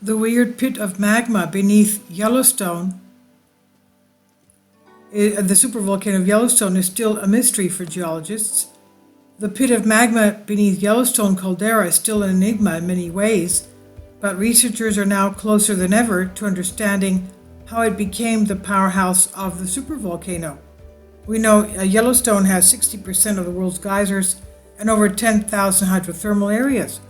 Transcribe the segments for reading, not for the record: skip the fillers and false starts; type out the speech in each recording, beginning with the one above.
The weird pit of magma beneath Yellowstone, the supervolcano of Yellowstone, is still a mystery for geologists. The pit of magma beneath Yellowstone Caldera is still an enigma in many ways, but researchers are now closer than ever to understanding how it became the powerhouse of the supervolcano. We know Yellowstone has 60% of the world's geysers and over 10,000 hydrothermal areas.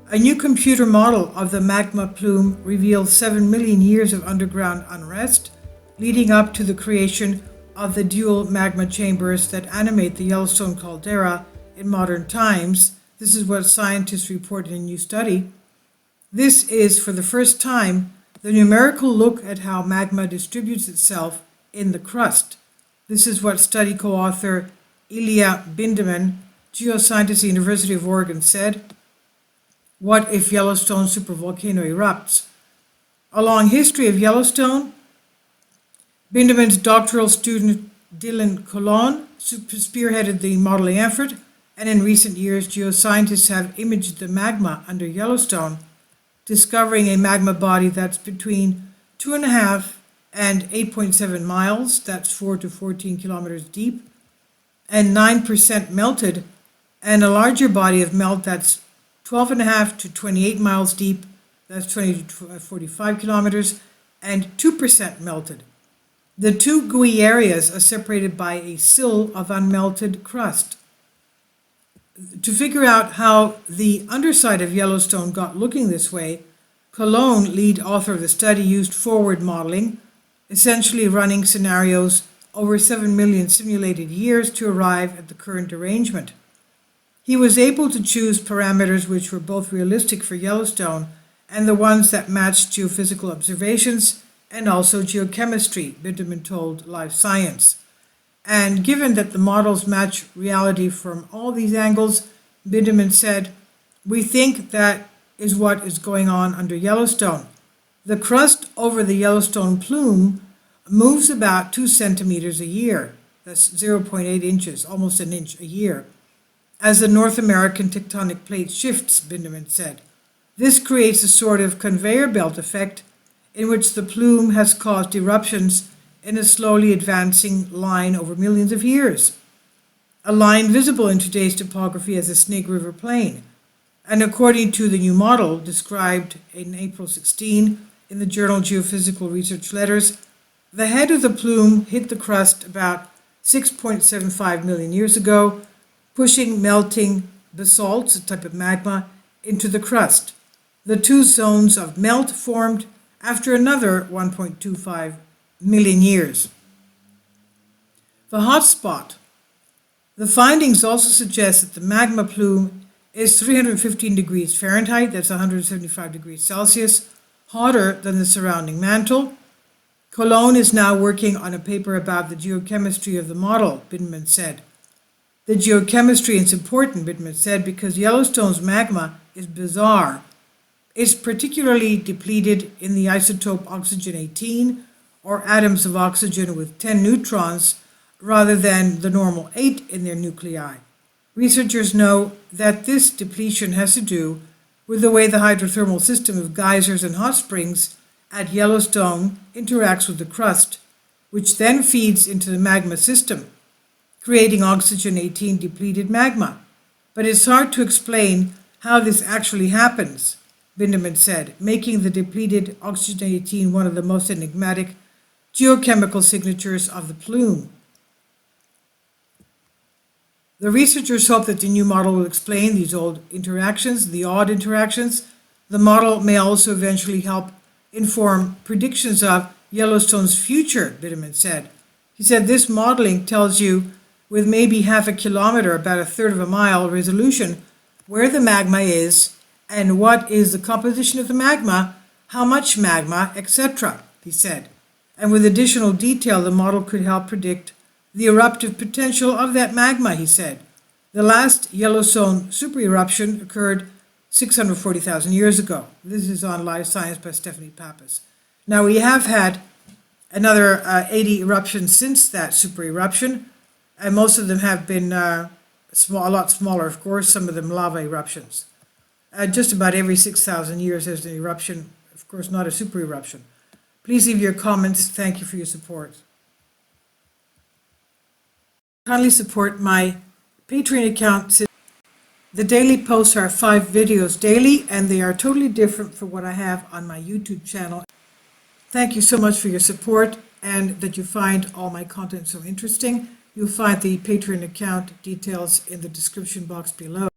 A new computer model of the magma plume reveals 7 million years of underground unrest, leading up to the creation of the dual magma chambers that animate the Yellowstone caldera in modern times. This is what scientists report in a new study. This is, for the first time, the numerical look at how magma distributes itself in the crust. This is what study co-author Ilya Bindeman, geoscientist at the University of Oregon, said. What if Yellowstone supervolcano erupts? A long history of Yellowstone. Bindeman's doctoral student Dylan Colon spearheaded the modeling effort, and in recent years geoscientists have imaged the magma under Yellowstone, discovering a magma body that's between 2.5 and 8.7 miles, that's 4 to 14 kilometers deep, and 9% melted, and a larger body of melt that's 12.5 to 28 miles deep, that's 20 to 45 kilometers, and 2% melted. The two gooey areas are separated by a sill of unmelted crust. To figure out how the underside of Yellowstone got looking this way, Cologne, lead author of the study, used forward modeling, essentially running scenarios over 7 million simulated years to arrive at the current arrangement. He was able to choose parameters which were both realistic for Yellowstone and the ones that matched geophysical observations and also geochemistry, Bindeman told Live Science. And given that the models match reality from all these angles, Bindeman said, "We think that is what is going on under Yellowstone. The crust over the Yellowstone plume moves about 2 centimeters a year. That's 0.8 inches, almost an inch a year, as the North American tectonic plate shifts," Bindeman said. This creates a sort of conveyor belt effect in which the plume has caused eruptions in a slowly advancing line over millions of years, a line visible in today's topography as the Snake River Plain. And according to the new model described in April 16 in the journal Geophysical Research Letters, the head of the plume hit the crust about 6.75 million years ago, pushing melting basalts, a type of magma, into the crust. The two zones of melt formed after another 1.25 million years. The hotspot. The findings also suggest that the magma plume is 315 degrees Fahrenheit, that's 175 degrees Celsius, hotter than the surrounding mantle. Cologne is now working on a paper about the geochemistry of the model, Bindeman said. The geochemistry is important, Bindeman said, because Yellowstone's magma is bizarre. It's particularly depleted in the isotope oxygen-18, or atoms of oxygen with 10 neutrons, rather than the normal 8 in their nuclei. Researchers know that this depletion has to do with the way the hydrothermal system of geysers and hot springs at Yellowstone interacts with the crust, which then feeds into the magma system, creating oxygen-18 depleted magma. But it's hard to explain how this actually happens, Bindeman said, making the depleted oxygen-18 one of the most enigmatic geochemical signatures of the plume. The researchers hope that the new model will explain these odd interactions. The model may also eventually help inform predictions of Yellowstone's future, Bindeman said. He said this modeling tells you, with maybe half a kilometer, about a third of a mile resolution, where the magma is and what is the composition of the magma, how much magma, etc., he said. And with additional detail, the model could help predict the eruptive potential of that magma, he said. The last Yellowstone supereruption occurred 640,000 years ago. This is on Live Science by Stephanie Pappas. Now, we have had another 80 eruptions since that supereruption, and most of them have been a lot smaller, of course, some of them lava eruptions. Just about every 6,000 years there's an eruption of course not a super eruption. Please leave your comments. Thank you for your support. Kindly support my Patreon account. The daily posts are 5 videos daily, and they are totally different from what I have on my YouTube channel. Thank you so much for your support and that you find all my content so interesting. You'll find the Patreon account details in the description box below.